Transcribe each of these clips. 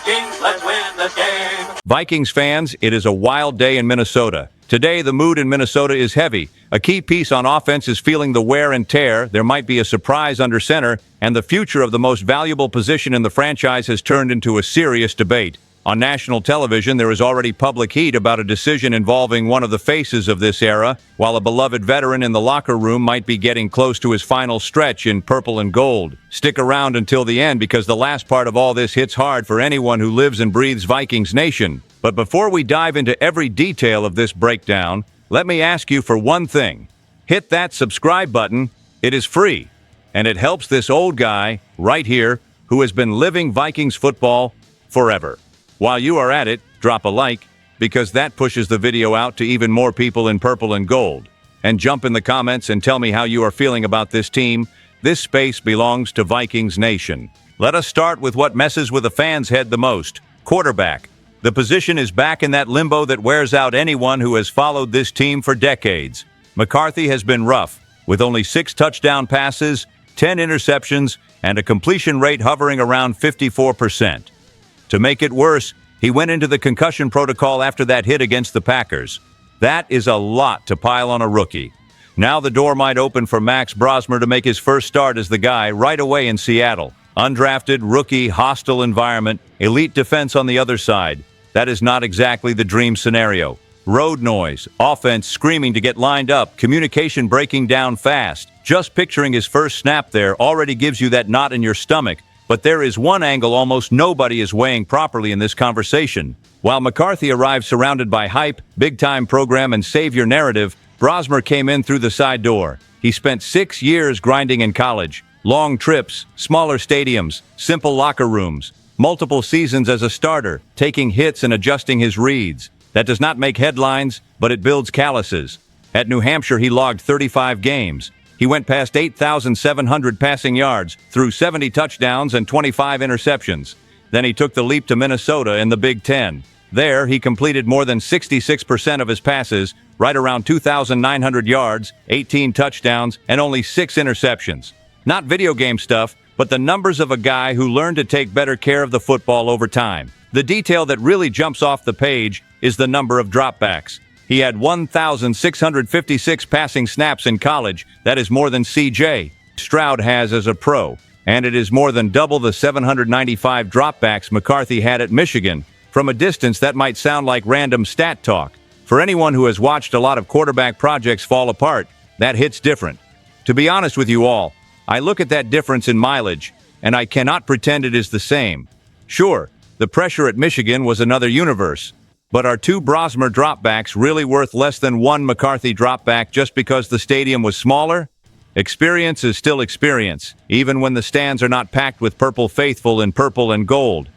Vikings, let's win this game. Vikings fans, it is a wild day in Minnesota. Today, the mood in Minnesota is heavy. A key piece on offense is feeling the wear and tear. There might be a surprise under center, and the future of the most valuable position in the franchise has turned into a serious debate. On national television, there is already public heat about a decision involving one of the faces of this era, while a beloved veteran in the locker room might be getting close to his final stretch in purple and gold. Stick around until the end because the last part of all this hits hard for anyone who lives and breathes Vikings Nation. But before we dive into every detail of this breakdown, let me ask you for one thing. Hit that subscribe button. It is free, and it helps this old guy right here who has been living Vikings football forever. While you are at it, drop a like, because that pushes the video out to even more people in purple and gold. And jump in the comments and tell me how you are feeling about this team. This space belongs to Vikings Nation. Let us start with what messes with a fan's head the most: quarterback. The position is back in that limbo that wears out anyone who has followed this team for decades. McCarthy has been rough, with only 6 touchdown passes, 10 interceptions, and a completion rate hovering around 54%. To make it worse, he went into the concussion protocol after that hit against the Packers. That is a lot to pile on a rookie. Now the door might open for Max Brosmer to make his first start as the guy right away in Seattle. Undrafted, rookie, hostile environment, elite defense on the other side. That is not exactly the dream scenario. Road noise, offense screaming to get lined up, communication breaking down fast. Just picturing his first snap there already gives you that knot in your stomach. But there is one angle almost nobody is weighing properly in this conversation. While McCarthy arrived surrounded by hype, big-time program, and savior narrative, Brosmer came in through the side door. He spent 6 years grinding in college. Long trips, smaller stadiums, simple locker rooms, multiple seasons as a starter, taking hits and adjusting his reads. That does not make headlines, but it builds calluses. At New Hampshire, he logged 35 games. He went past 8,700 passing yards, threw 70 touchdowns and 25 interceptions. Then he took the leap to Minnesota in the Big Ten. There, he completed more than 66% of his passes, right around 2,900 yards, 18 touchdowns, and only 6 interceptions. Not video game stuff, but the numbers of a guy who learned to take better care of the football over time. The detail that really jumps off the page is the number of dropbacks. He had 1,656 passing snaps in college. That is more than C.J. Stroud has as a pro, and it is more than double the 795 dropbacks McCarthy had at Michigan. From a distance, that might sound like random stat talk. For anyone who has watched a lot of quarterback projects fall apart, that hits different. To be honest with you all, I look at that difference in mileage, and I cannot pretend it is the same. Sure, the pressure at Michigan was another universe. But are 2 Brosmer dropbacks really worth less than 1 McCarthy dropback just because the stadium was smaller? Experience is still experience, even when the stands are not packed with purple faithful in purple and gold.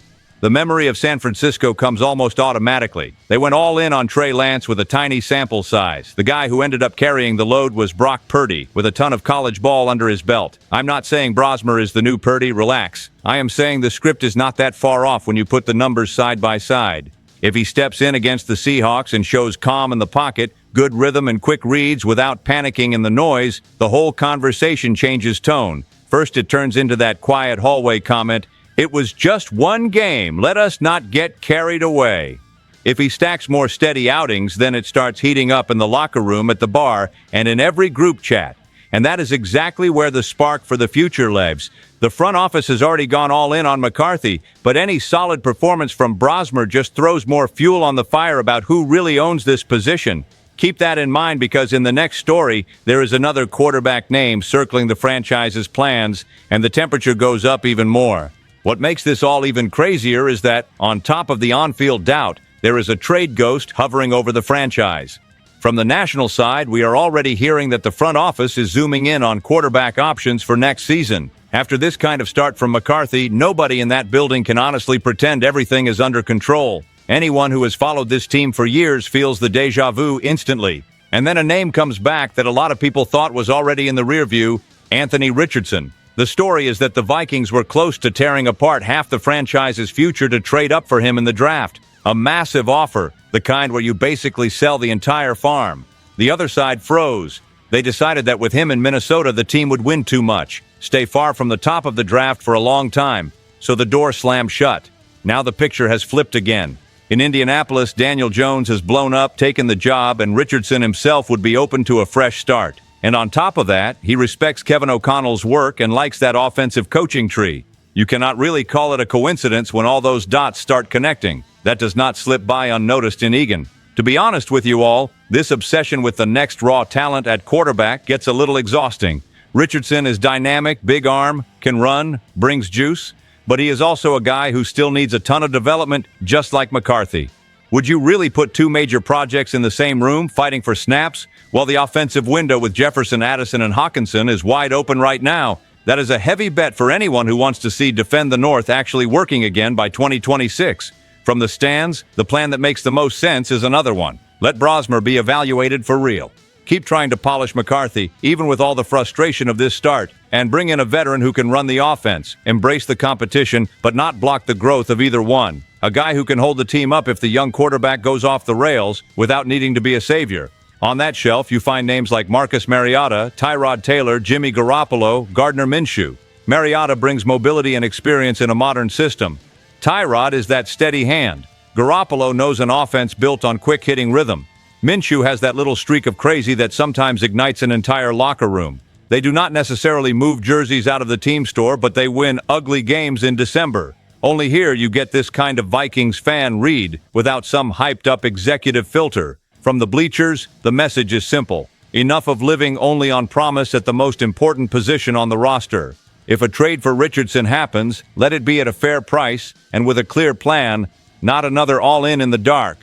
The memory of San Francisco comes almost automatically. They went all in on Trey Lance with a tiny sample size. The guy who ended up carrying the load was Brock Purdy, with a ton of college ball under his belt. I'm not saying Brosmer is the new Purdy, relax. I am saying the script is not that far off when you put the numbers side by side. If he steps in against the Seahawks and shows calm in the pocket, good rhythm and quick reads without panicking in the noise, the whole conversation changes tone. First it turns into that quiet hallway comment, "It was just one game, let us not get carried away." If he stacks more steady outings, then it starts heating up in the locker room, at the bar, and in every group chat. And that is exactly where the spark for the future lives. The front office has already gone all in on McCarthy, but any solid performance from Brosmer just throws more fuel on the fire about who really owns this position. Keep that in mind because in the next story, there is another quarterback name circling the franchise's plans, and the temperature goes up even more. What makes this all even crazier is that, on top of the on-field doubt, there is a trade ghost hovering over the franchise. From the national side, we are already hearing that the front office is zooming in on quarterback options for next season. After this kind of start from McCarthy, nobody in that building can honestly pretend everything is under control. Anyone who has followed this team for years feels the deja vu instantly. And then a name comes back that a lot of people thought was already in the rear view, Anthony Richardson. The story is that the Vikings were close to tearing apart half the franchise's future to trade up for him in the draft. A massive offer, the kind where you basically sell the entire farm. The other side froze. They decided that with him in Minnesota, the team would win too much, stay far from the top of the draft for a long time, so the door slammed shut. Now the picture has flipped again. In Indianapolis, Daniel Jones has blown up, taken the job, and Richardson himself would be open to a fresh start. And on top of that, he respects Kevin O'Connell's work and likes that offensive coaching tree. You cannot really call it a coincidence when all those dots start connecting. That does not slip by unnoticed in Egan. To be honest with you all, this obsession with the next raw talent at quarterback gets a little exhausting. Richardson is dynamic, big arm, can run, brings juice, but he is also a guy who still needs a ton of development, just like McCarthy. Would you really put two major projects in the same room, fighting for snaps? Well, the offensive window with Jefferson, Addison, and Hockenson is wide open right now. That is a heavy bet for anyone who wants to see Defend the North actually working again by 2026. From the stands, the plan that makes the most sense is another one. Let Brosmer be evaluated for real. Keep trying to polish McCarthy, even with all the frustration of this start, and bring in a veteran who can run the offense, embrace the competition, but not block the growth of either one. A guy who can hold the team up if the young quarterback goes off the rails without needing to be a savior. On that shelf, you find names like Marcus Mariota, Tyrod Taylor, Jimmy Garoppolo, Gardner Minshew. Mariota brings mobility and experience in a modern system. Tyrod is that steady hand. Garoppolo knows an offense built on quick-hitting rhythm. Minshew has that little streak of crazy that sometimes ignites an entire locker room. They do not necessarily move jerseys out of the team store, but they win ugly games in December. Only here you get this kind of Vikings fan read without some hyped-up executive filter. From the bleachers, the message is simple. Enough of living only on promise at the most important position on the roster. If a trade for Richardson happens, let it be at a fair price and with a clear plan, not another all-in in the dark.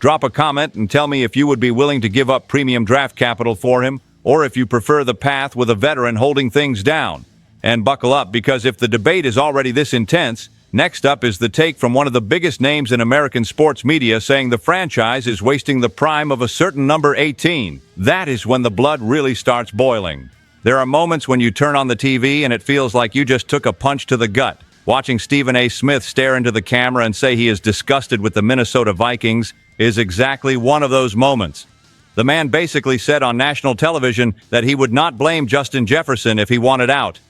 Drop a comment and tell me if you would be willing to give up premium draft capital for him, or if you prefer the path with a veteran holding things down. And buckle up, because if the debate is already this intense, next up is the take from one of the biggest names in American sports media saying the franchise is wasting the prime of a certain number 18. That is when the blood really starts boiling. There are moments when you turn on the TV and it feels like you just took a punch to the gut. Watching Stephen A. Smith stare into the camera and say he is disgusted with the Minnesota Vikings is exactly one of those moments. The man basically said on national television that he would not blame Justin Jefferson if he wanted out.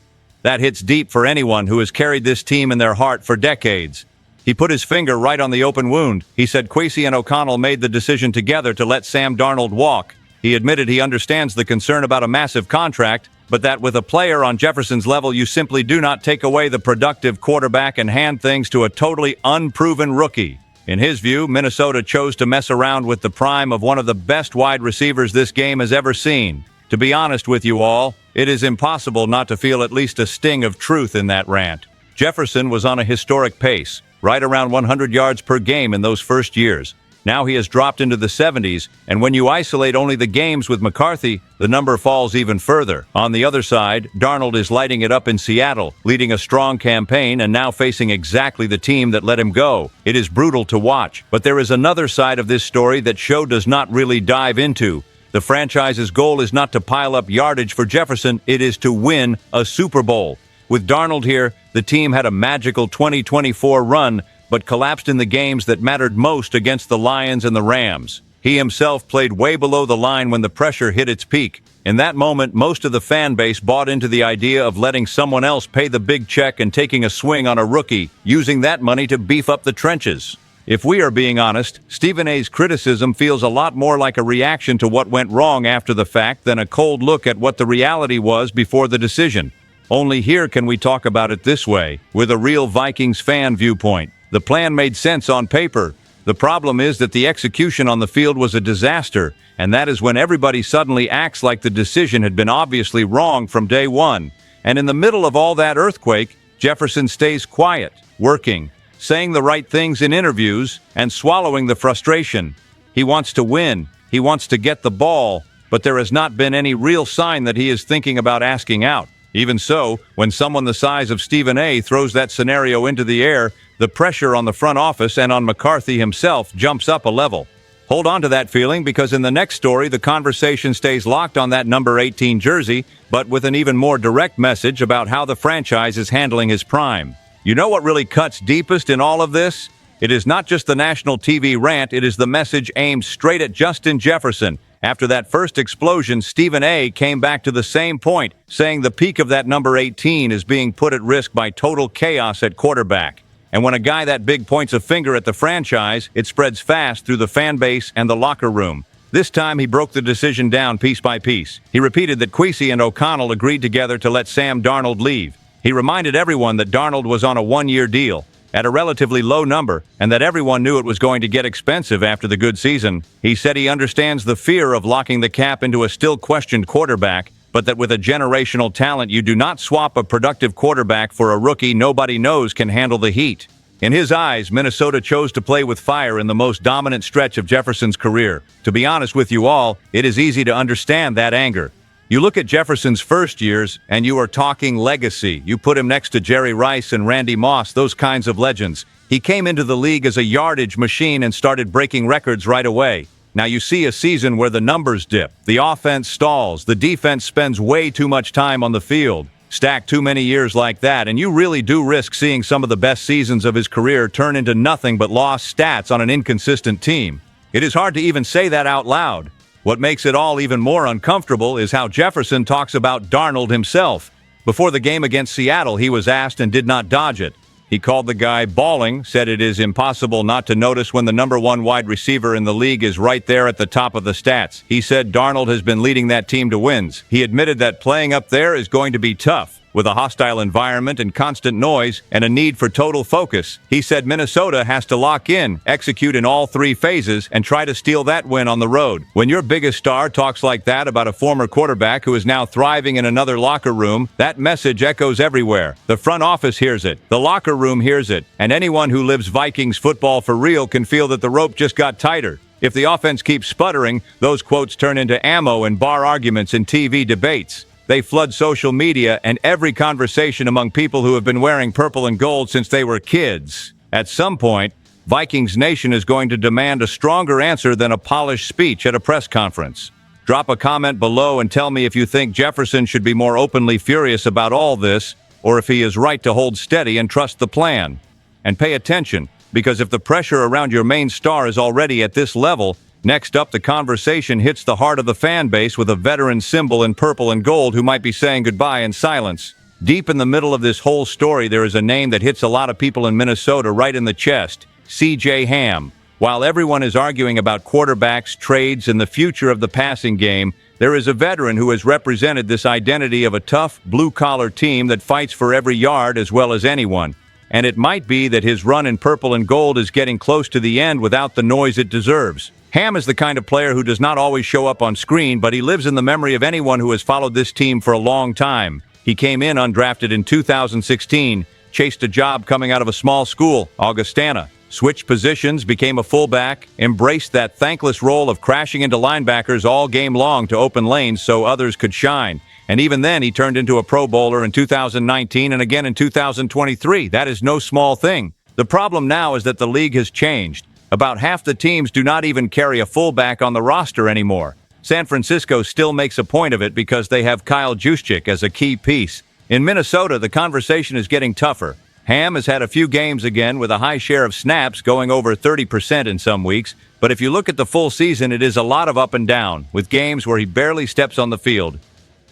That hits deep for anyone who has carried this team in their heart for decades. He put his finger right on the open wound. He said Kwesi and O'Connell made the decision together to let Sam Darnold walk. He admitted he understands the concern about a massive contract, but that with a player on Jefferson's level, you simply do not take away the productive quarterback and hand things to a totally unproven rookie. In his view, Minnesota chose to mess around with the prime of one of the best wide receivers this game has ever seen. To be honest with you all, it is impossible not to feel at least a sting of truth in that rant. Jefferson was on a historic pace, right around 100 yards per game in those first years. Now he has dropped into the 70s, and when you isolate only the games with McCarthy, the number falls even further. On the other side, Darnold is lighting it up in Seattle, leading a strong campaign and now facing exactly the team that let him go. It is brutal to watch, but there is another side of this story that show does not really dive into. The franchise's goal is not to pile up yardage for Jefferson, it is to win a Super Bowl. With Darnold here, the team had a magical 2024 run, but collapsed in the games that mattered most against the Lions and the Rams. He himself played way below the line when the pressure hit its peak. In that moment, most of the fan base bought into the idea of letting someone else pay the big check and taking a swing on a rookie, using that money to beef up the trenches. If we are being honest, Stephen A's criticism feels a lot more like a reaction to what went wrong after the fact than a cold look at what the reality was before the decision. Only here can we talk about it this way, with a real Vikings fan viewpoint. The plan made sense on paper. The problem is that the execution on the field was a disaster, and that is when everybody suddenly acts like the decision had been obviously wrong from day one. And in the middle of all that earthquake, Jefferson stays quiet, working, saying the right things in interviews, and swallowing the frustration. He wants to win. He wants to get the ball, but there has not been any real sign that he is thinking about asking out. Even so, when someone the size of Stephen A throws that scenario into the air, the pressure on the front office and on McCarthy himself jumps up a level. Hold on to that feeling, because in the next story, the conversation stays locked on that number 18 jersey, but with an even more direct message about how the franchise is handling his prime. You know what really cuts deepest in all of this? It is not just the national TV rant, it is the message aimed straight at Justin Jefferson. After that first explosion, Stephen A came back to the same point, saying the peak of that number 18 is being put at risk by total chaos at quarterback. And when a guy that big points a finger at the franchise, it spreads fast through the fan base and the locker room. This time, he broke the decision down piece by piece. He repeated that Kwesi and O'Connell agreed together to let Sam Darnold leave. He reminded everyone that Darnold was on a one-year deal, at a relatively low number, and that everyone knew it was going to get expensive after the good season. He said he understands the fear of locking the cap into a still-questioned quarterback, but that with a generational talent, you do not swap a productive quarterback for a rookie nobody knows can handle the heat. In his eyes, Minnesota chose to play with fire in the most dominant stretch of Jefferson's career. To be honest with you all, it is easy to understand that anger. You look at Jefferson's first years, and you are talking legacy. You put him next to Jerry Rice and Randy Moss, those kinds of legends. He came into the league as a yardage machine and started breaking records right away. Now you see a season where the numbers dip, the offense stalls, the defense spends way too much time on the field. Stack too many years like that, and you really do risk seeing some of the best seasons of his career turn into nothing but lost stats on an inconsistent team. It is hard to even say that out loud. What makes it all even more uncomfortable is how Jefferson talks about Darnold himself. Before the game against Seattle, he was asked and did not dodge it. He called the guy balling, said it is impossible not to notice when the number one wide receiver in the league is right there at the top of the stats. He said Darnold has been leading that team to wins. He admitted that playing up there is going to be tough, with a hostile environment and constant noise and a need for total focus. He said Minnesota has to lock in, execute in all three phases, and try to steal that win on the road. When your biggest star talks like that about a former quarterback who is now thriving in another locker room, that message echoes everywhere. The front office hears it, the locker room hears it, and anyone who lives Vikings football for real can feel that the rope just got tighter. If the offense keeps sputtering, those quotes turn into ammo in bar arguments and TV debates. They flood social media and every conversation among people who have been wearing purple and gold since they were kids. At some point, Vikings Nation is going to demand a stronger answer than a polished speech at a press conference. Drop a comment below and tell me if you think Jefferson should be more openly furious about all this, or if he is right to hold steady and trust the plan. And pay attention, because if the pressure around your main star is already at this level, next up, the conversation hits the heart of the fan base with a veteran symbol in purple and gold who might be saying goodbye in silence. Deep in the middle of this whole story, there is a name that hits a lot of people in Minnesota right in the chest: C.J. Ham. While everyone is arguing about quarterbacks, trades, and the future of the passing game, there is a veteran who has represented this identity of a tough, blue-collar team that fights for every yard as well as anyone. And it might be that his run in purple and gold is getting close to the end without the noise it deserves. Ham is the kind of player who does not always show up on screen, but he lives in the memory of anyone who has followed this team for a long time. He came in undrafted in 2016, chased a job coming out of a small school, Augustana, switched positions, became a fullback, embraced that thankless role of crashing into linebackers all game long to open lanes so others could shine. And even then, he turned into a Pro Bowler in 2019 and again in 2023. That is no small thing. The problem now is that the league has changed. About half the teams do not even carry a fullback on the roster anymore. San Francisco still makes a point of it because they have Kyle Juszczyk as a key piece. In Minnesota, the conversation is getting tougher. Ham has had a few games again with a high share of snaps, going over 30% in some weeks. But if you look at the full season, it is a lot of up and down, with games where he barely steps on the field.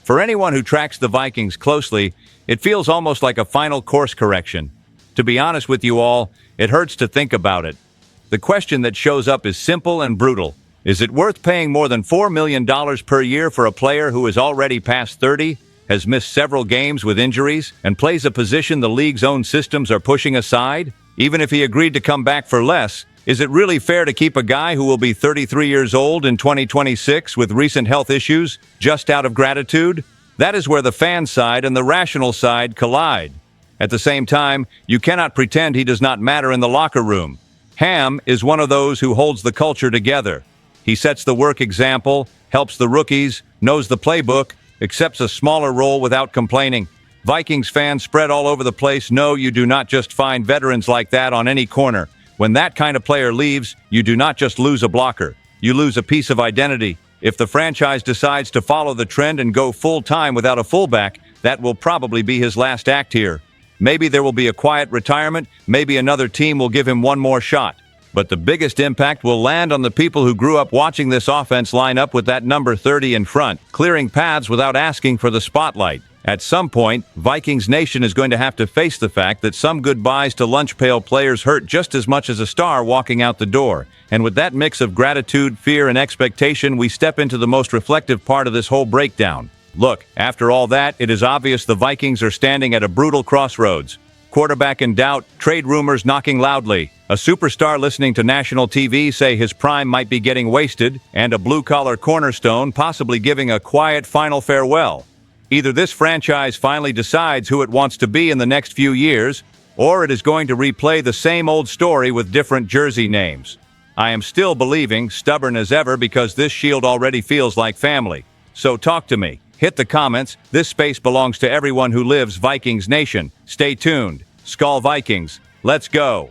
For anyone who tracks the Vikings closely, it feels almost like a final course correction. To be honest with you all, it hurts to think about it. The question that shows up is simple and brutal. Is it worth paying more than $4 million per year for a player who is already past 30, has missed several games with injuries, and plays a position the league's own systems are pushing aside? Even if he agreed to come back for less, is it really fair to keep a guy who will be 33 years old in 2026 with recent health issues just out of gratitude? That is where the fan side and the rational side collide. At the same time, you cannot pretend he does not matter in the locker room. Ham is one of those who holds the culture together. He sets the work example, helps the rookies, knows the playbook, accepts a smaller role without complaining. Vikings fans spread all over the place know you do not just find veterans like that on any corner. When that kind of player leaves, you do not just lose a blocker. You lose a piece of identity. If the franchise decides to follow the trend and go full-time without a fullback, that will probably be his last act here. Maybe there will be a quiet retirement, maybe another team will give him one more shot. But the biggest impact will land on the people who grew up watching this offense line up with that number 30 in front, clearing paths without asking for the spotlight. At some point, Vikings Nation is going to have to face the fact that some goodbyes to lunch pail players hurt just as much as a star walking out the door. And with that mix of gratitude, fear, and expectation, we step into the most reflective part of this whole breakdown. Look, after all that, it is obvious the Vikings are standing at a brutal crossroads. Quarterback in doubt, trade rumors knocking loudly, a superstar listening to national TV say his prime might be getting wasted, and a blue-collar cornerstone possibly giving a quiet final farewell. Either this franchise finally decides who it wants to be in the next few years, or it is going to replay the same old story with different jersey names. I am still believing, stubborn as ever, because this shield already feels like family. So talk to me. Hit the comments. This space belongs to everyone who lives Vikings Nation. Stay tuned. SKOL Vikings. Let's go.